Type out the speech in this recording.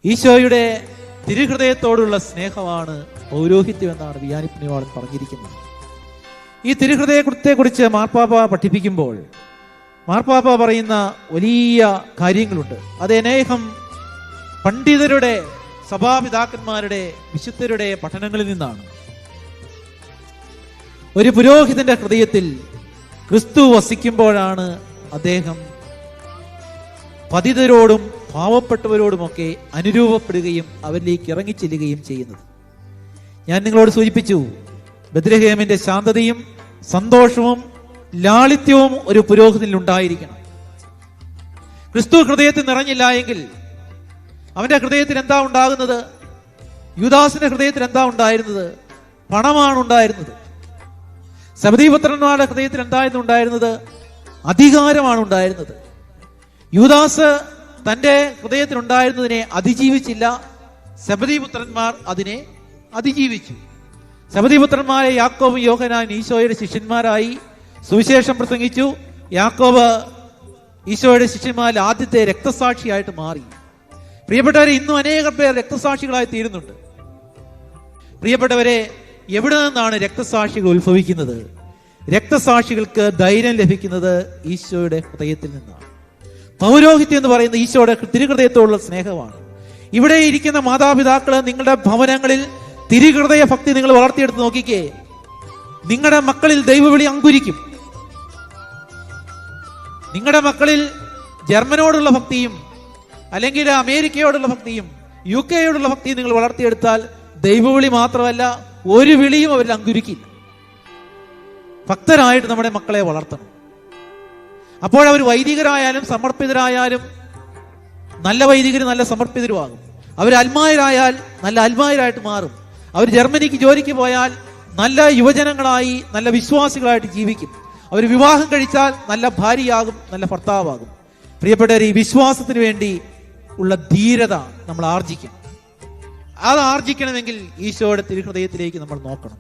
ഈശോയുടെ തിരുഹൃദയത്തോടുള്ള സ്നേഹമാണ് പൗരോഹിത്യം എന്നാണ് വിയാനി പുണ്യവാളൻ പറഞ്ഞിരിക്കുന്നത്. ഈ തിരുഹൃദയത്തെക്കുറിച്ച് മാർപ്പാപ്പ പഠിപ്പിക്കുമ്പോൾ മാർപ്പാപ്പ പറയുന്ന വലിയ കാര്യങ്ങളുണ്ട്. അത് അനേകം പണ്ഡിതരുടെ, സഭാപിതാക്കന്മാരുടെ, വിശുദ്ധരുടെ പഠനങ്ങളിൽ നിന്നാണ്. ഒരു പുരോഹിതന്റെ ഹൃദയത്തിൽ ക്രിസ്തു വസിക്കുമ്പോഴാണ് അദ്ദേഹം പതിതരോടും പാവപ്പെട്ടവരോടുമൊക്കെ അനുരൂപപ്പെടുകയും അവരിലേക്ക് ഇറങ്ങിച്ചെല്ലുകയും ചെയ്യുന്നത്. ഞാൻ നിങ്ങളോട് സൂചിപ്പിച്ചു, ബത്ലഹേമിന്റെ ശാന്തതയും സന്തോഷവും ലാളിത്യവും ഒരു പുരോഹിതനിൽ ഉണ്ടായിരിക്കണം. ക്രിസ്തു ഹൃദയത്തിൽ നിറഞ്ഞില്ല എങ്കിൽ അവന്റെ ഹൃദയത്തിൽ എന്താ ഉണ്ടാകുന്നത്? യൂദാസിന്റെ ഹൃദയത്തിൽ എന്താ ഉണ്ടായിരുന്നത്? പണമാണ് ഉണ്ടായിരുന്നത്. സബദീപുത്രന്മാരുടെ ഹൃദയത്തിൽ എന്തായിരുന്നു ഉണ്ടായിരുന്നത്? അധികാരമാണ് ഉണ്ടായിരുന്നത്. യൂദാസ് തന്റെ ഹൃദയത്തിൽ ഉണ്ടായിരുന്നതിനെ അതിജീവിച്ചില്ല, സബദീപുത്രന്മാർ അതിനെ അതിജീവിച്ചു. സബദീപുത്രന്മാരെ യാക്കോബും യോഹന്നാനും ഈശോയുടെ ശിഷ്യന്മാരായി സുവിശേഷം പ്രസംഗിച്ചു. യാക്കോബ് ഈശോയുടെ ശിഷ്യന്മാരിൽ ആദ്യത്തെ രക്തസാക്ഷിയായിട്ട് മാറി. പ്രിയപ്പെട്ടവരെ, ഇന്നും അനേകം പേർ രക്തസാക്ഷികളായി തീരുന്നുണ്ട്. പ്രിയപ്പെട്ടവരെ, എവിടെ നിന്നാണ് രക്തസാക്ഷികൾ ഉത്ഭവിക്കുന്നത്? രക്തസാക്ഷികൾക്ക് ധൈര്യം ലഭിക്കുന്നത് ഈശോയുടെ ഹൃദയത്തിൽ നിന്നാണ്. പൗരോഹിത്യം എന്ന് പറയുന്നത് ഈശോയുടെ തിരുഹൃദയത്തോടുള്ള സ്നേഹമാണ്. ഇവിടെ ഇരിക്കുന്ന മാതാപിതാക്കള് നിങ്ങളുടെ ഭവനങ്ങളിൽ തിരുഹൃദയ ഭക്തി നിങ്ങൾ വളർത്തിയെടുത്ത് നോക്കിക്കേ. നിങ്ങളുടെ മക്കളിൽ ദൈവവിളി അങ്കുരിക്കും. നിങ്ങളുടെ മക്കളിൽ ജർമ്മനോടുള്ള ഭക്തിയും അല്ലെങ്കിൽ അമേരിക്കയോടുള്ള ഭക്തിയും UK യോടുള്ള ഭക്തിയും നിങ്ങൾ വളർത്തിയെടുത്താൽ ദൈവവിളി മാത്രമല്ല, ഒരു വിളിയും അവരിൽ അങ്കുരിക്കില്ല. ഭക്തരായിട്ട് നമ്മുടെ മക്കളെ വളർത്തണം. അപ്പോൾ അവർ വൈദികരായാലും സമർപ്പിതരായാലും നല്ല വൈദികരും നല്ല സമർപ്പിതരുമാകും. അവർ അൽമായരായാൽ നല്ല അൽമായരായിട്ട് മാറും. അവർ ജർമ്മനിക്ക് ജോലിക്ക് പോയാൽ നല്ല യുവജനങ്ങളായി നല്ല വിശ്വാസികളായിട്ട് ജീവിക്കും. അവർ വിവാഹം കഴിച്ചാൽ നല്ല ഭാര്യയാകും, നല്ല ഭർത്താവാകും. പ്രിയപ്പെട്ടവർ, ഈ വിശ്വാസത്തിന് വേണ്ടി ഉള്ള ധീരത നമ്മൾ ആർജിക്കണം. അത് ആർജിക്കണമെങ്കിൽ ഈശോയുടെ തിരുഹൃദയത്തിലേക്ക് നമ്മൾ നോക്കണം.